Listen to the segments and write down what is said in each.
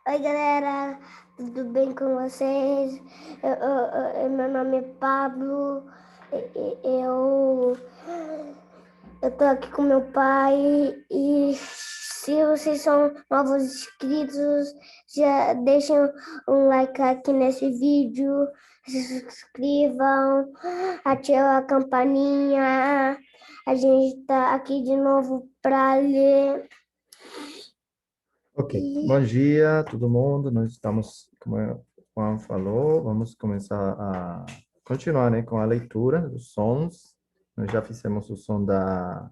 Oi, galera, tudo bem com vocês? Meu nome é Pablo. Eu tô aqui com meu pai e se vocês são novos inscritos, já deixem um like aqui nesse vídeo, se inscrevam, ativem a campainha. A gente tá aqui de novo para ler. Ok, bom dia todo mundo. Nós estamos, como o Juan falou, vamos começar a continuar, né, com a leitura dos sons. Nós já fizemos o som da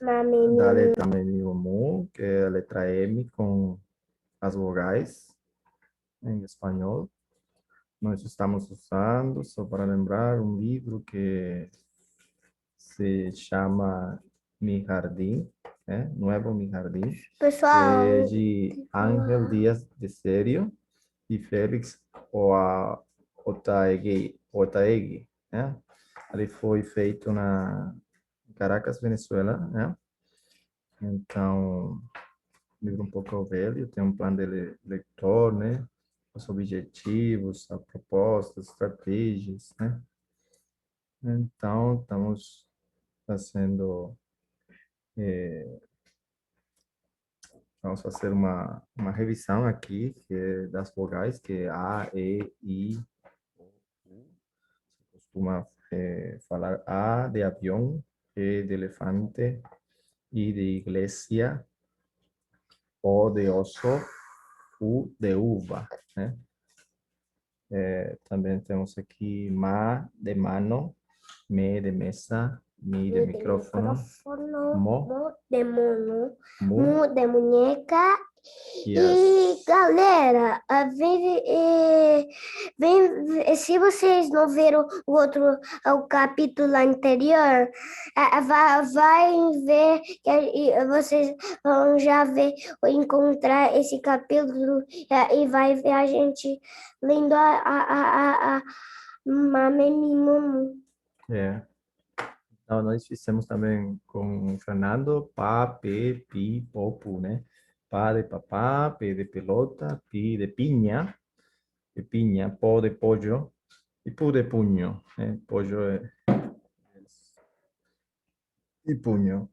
letra Mu, que é a letra M com as vogais em espanhol. Nós estamos usando, só para lembrar, um livro que se chama Mi Jardim, né? Nuevo Mi Jardim, Pessoal, é de Ángel Dias de Sério e Félix Otaegui, né? Ele foi feito na Caracas, Venezuela, né? Então, livro um pouco velho, tem um plano de leitor, né? Os objetivos, as propostas, estratégias, né? Então, estamos fazendo, vamos fazer uma revisão aqui, que é das vogais, que é A, E, I, O, U. Se costuma falar A de avião, E de elefante, I de iglesia, O de oso, U de uva, né? Também temos aqui Ma de mano, Me de mesa, Mi de micrófono, Mo, Mo de mono, Mu Mu de muñeca. e E As. galera, se vocês não viram o capítulo anterior, vai ver que vocês vão já ver, encontrar esse capítulo e vai ver a gente lendo a Mamemimumu. É. Então, nós fizemos também com o Fernando, Pá, P, Pi, Popu, né? Pá de papá, P de pelota, Pi de pinha, Pó de pollo e Pu de punho, né? Pollo e punho,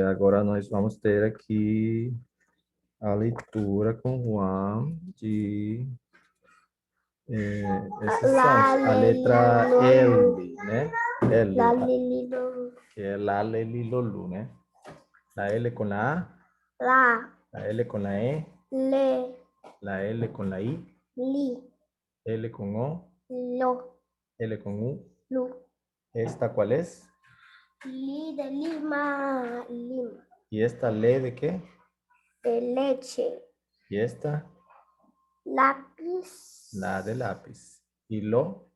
agora nós vamos ter aqui a leitura com o Juan de esses sons. A letra L, né? L, que é la, le, li, lo, lu, né? La L con la A, Lá, la L con la E, le, la L con la I, li, L con O, lo, L con U. lu. ¿Esta cuál es? Li de Lima, Lima. ¿Y esta le de qué? De leche. ¿Y esta? Lápiz. La de lápiz. ¿Y lo?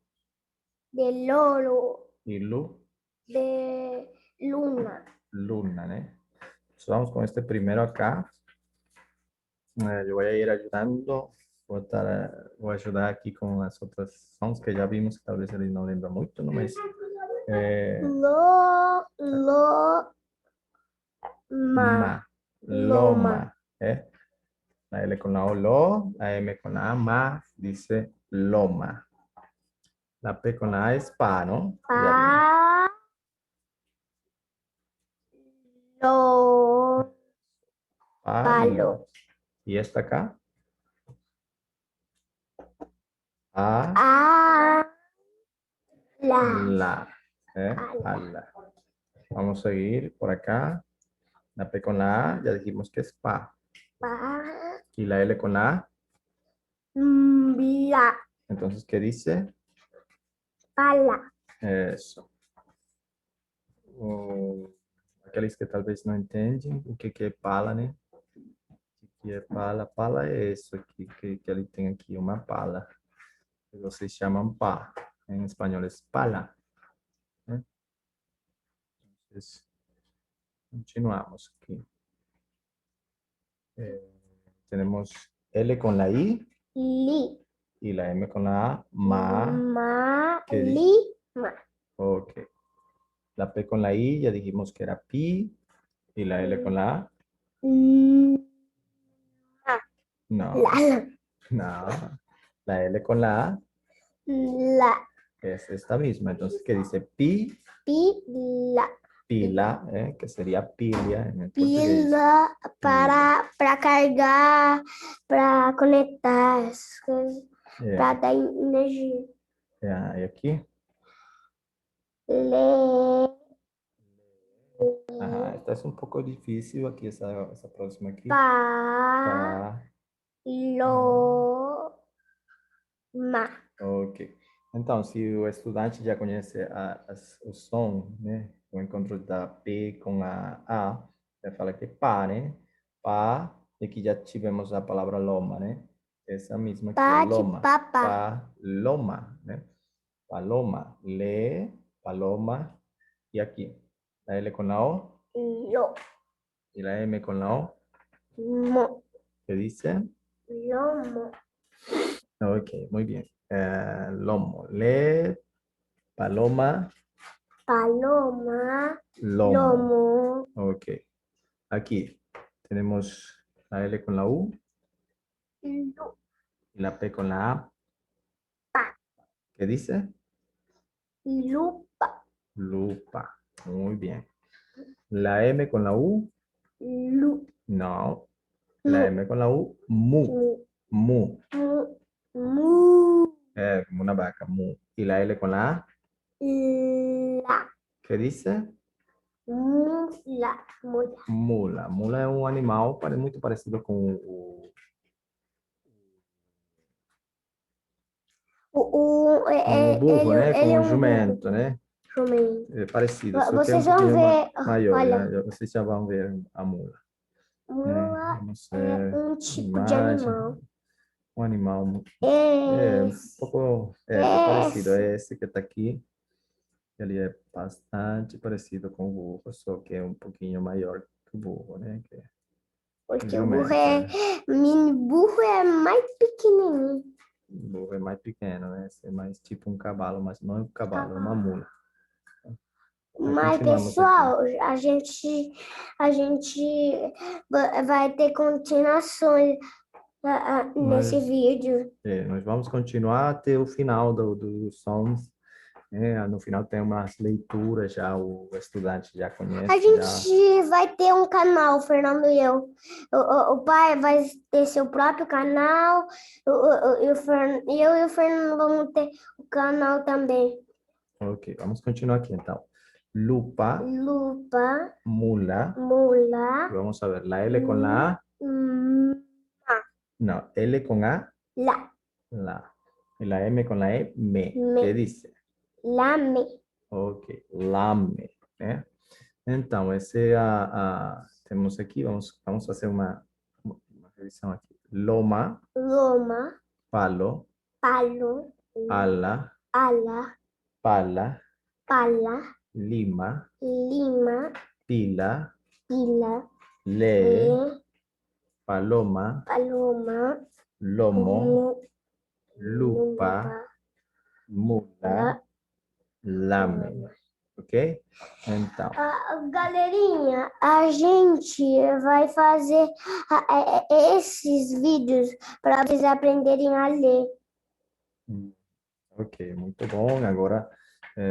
De loro. ¿Y lu? De luna. Luna, ¿eh? Entonces vamos con este primero acá. Yo voy a ir ayudando. Voy a ayudar aquí con las otras sons que ya vimos, que tal vez él no lembra mucho, ¿no? Mas, Lo, ma. ma, Loma. loma, ¿eh? La L con la O, lo, la M con la A, ma, dice loma. La P con la A es pa, ¿no? Ya vimos. Pa. Lo. Palo. Palo. ¿Y esta acá? A, A. La. la, ala. Vamos a seguir por acá. La P con la A, ya dijimos que es pa. Pa. Y la L con la A, La. entonces, ¿qué dice? Pala. Eso. Aqueles que talvez não entendem o que é pala, né? O que é pala? Pala é isso aqui, que ele tem aqui, uma pala. Que vocês chamam pá. Em espanhol é pala, né? Então, continuamos aqui. Tenemos L con la I Li. y la M con la A, ma. ¿Qué dice? Lima. Ok. La P con la I ya dijimos que era pi y la L con la A. La. No, La. no. La L con la A La. es esta misma. Entonces, ¿qué dice? Pi, Pila. pila, que sería pilia en el portugués. Pila Pila. para carregar, para conectar as coisas, para É, dar energia. e aqui? Le, Ah, esta es un poco difícil aquí, esa próxima aquí. pa, Pa. lo, ma. Ok. Então, se o estudante já conhece o som, né? O encontro da P com a A, vai falar que pá, né? Pá, e aqui já tivemos a palavra loma, né? Essa mesma aqui, ó, Pa de loma. papá. Paloma, né? Paloma, le, paloma. E aqui, la L con la O Lo, y la M con la O. mo, ¿Qué dice? lomo. Ok, muy bien. Lomo, le, paloma, Paloma, lomo. lomo, Ok. Aquí tenemos la L con la U lu, y la P con la A. pa, ¿Qué dice? lupa, Lupa. Muy bien. La M con la U. lu, No. mu, La M con la U. Mu. mu, Mu. mu, mu, Como una vaca. Mu. Y la L con la A. la, ¿Qué dice? mula, mula. Mula. Mula é um animal muito parecido com com o burro, né? Ele Com é o um burro. jumento, né? Jumento. É parecido, só que é um Vocês vão pouquinho ver, maior, olha, né? Vocês já vão ver a mula. mula Vamos é ver um a tipo de imagem. animal. Um animal um Esse, pouco parecido. esse. É esse que está aqui. Ele é bastante parecido com o burro, só que é um pouquinho maior que o burro, né? Que é o Porque o burro jumento, é. né? Mini burro é mais pequenininho. O burro é mais pequeno, né? Esse é mais tipo um cavalo, mas não é um cavalo, é uma Cavalo. mula. Aí Mas, continuamos aqui. pessoal, a gente vai ter continuações nesse Nós, vídeo. nós vamos continuar até o final dos sons. No final tem umas leituras já, o estudante já A conhece, já. gente vai ter um canal, o Fernando e eu. O pai vai ter seu próprio canal. Eu e o Fernando vamos ter o canal também. Ok, vamos continuar aqui então. Lupa, Lupa, mula. mula, Vamos a ver, la L con la A. ma, No, L con A, la, la. Y la M con la E, me. me, ¿Qué dice? lame. Ok, lame, né? Então, esse é temos aqui, vamos fazer uma revisão aqui. Loma, Loma, palo, palo, ala, ala, pala, pala, lima, lima, pila, pila, le, le, paloma, paloma, lomo, lupa, lupa, mula, lame. Ok? Então, Galerinha, a gente vai fazer esses vídeos para vocês aprenderem a ler. ok, muito bom. Agora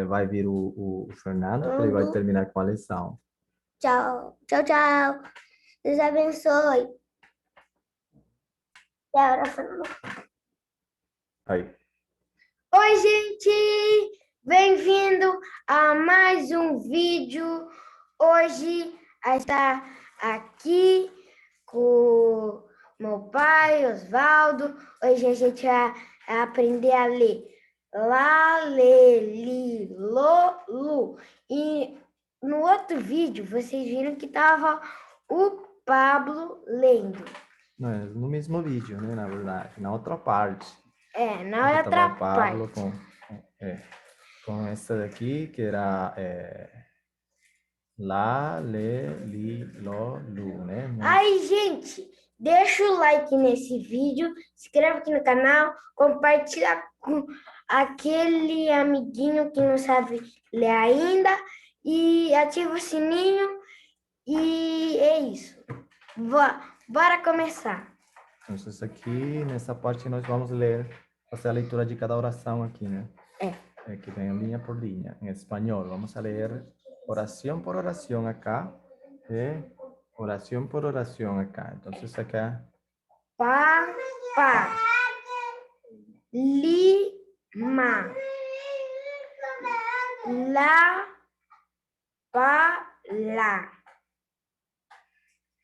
vai vir o Fernando, que ele vai terminar com a lição. Tchau, tchau, tchau. Deus abençoe. E agora, Fernando. Aí. Oi, gente! Bem-vindo a mais um vídeo. Hoje está aqui com meu pai, Osvaldo. Hoje a gente vai aprender a ler Lá, Lê, Li, Lo, Lu. E no outro vídeo vocês viram que estava o Pablo lendo. No mesmo vídeo, né? Na verdade, na outra parte. Na outra o Pablo parte. com essa daqui, que era Lá, Lê, Li, Lo, Lu, né? Aí, gente, deixa o like nesse vídeo, se inscreve aqui no canal, compartilha com aquele amiguinho que não sabe ler ainda e ativa o sininho e é isso. Bora começar. Então, aqui, nessa parte, nós vamos ler, fazer a leitura de cada oração aqui, né? Que vem linha por linha, em espanhol. Vamos a ler oración por oración acá, oración por oración acá. Entonces, acá. Papá. Lima. La. La.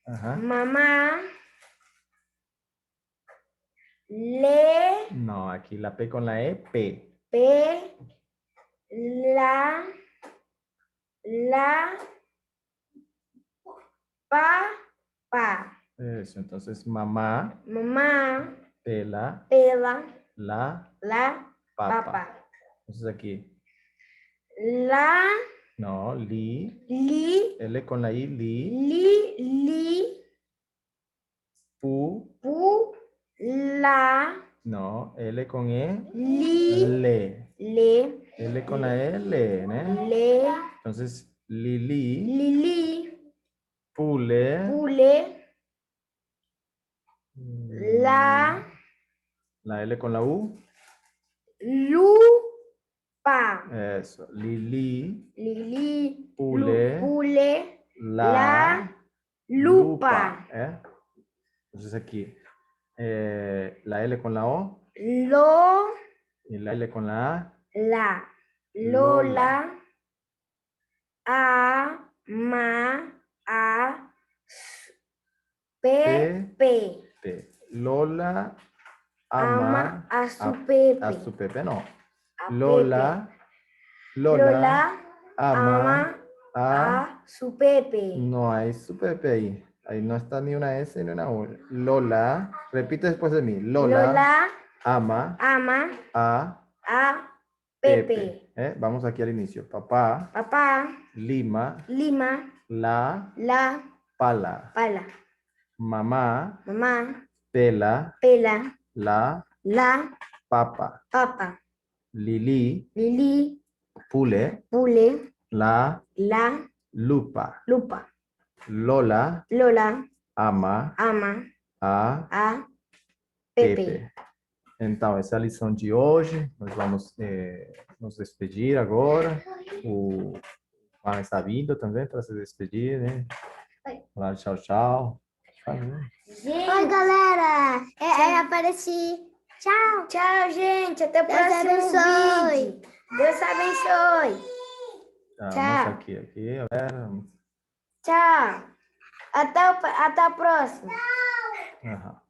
Ajá. Mamá. Le. No, aquí la P con la E, P. P. La. Pa. Eso, entonces mamá, Mamá. pela, Pela. la, Papa. papa. Entonces aquí, La. no, li, Li. L con la I, li, Li. pu, Pu. La. no, L con E, Li. le. Le. L con la E, le, ¿no? Le. Entonces, lili, Lili. pule, Pule. La. la L con la U, Lupa. eso, lili, Lili. pule, Pule. la, Lupa. Entonces aquí, la L con la O Lo. y la L con la A, La. Lola. Lola. A. Ma. A. Pepe. P. Lola Ama ama a su Pepe. a su Pepe, no. A Lola, Lola ama a, a su Pepe. no hay su Pepe ahí. Ahí no está ni una S ni una U. Lola, repite después de mí. Lola ama ama a Pepe. Pepe. Vamos aquí al inicio. Papá, Lima, la, pala. Mamá, Pela, la, papa. Lili, pule, la, lupa. Lola, ama a Pepe. Então, essa é a lição de hoje. Nós vamos nos despedir agora. O Juan está vindo também para se despedir, né? Falar tchau, tchau. Oi, galera. Apareci. Tchau. Tchau, gente. Até o próximo vídeo. Deus abençoe. Tchau. Aqui. Tchau. Até a próxima. Aham.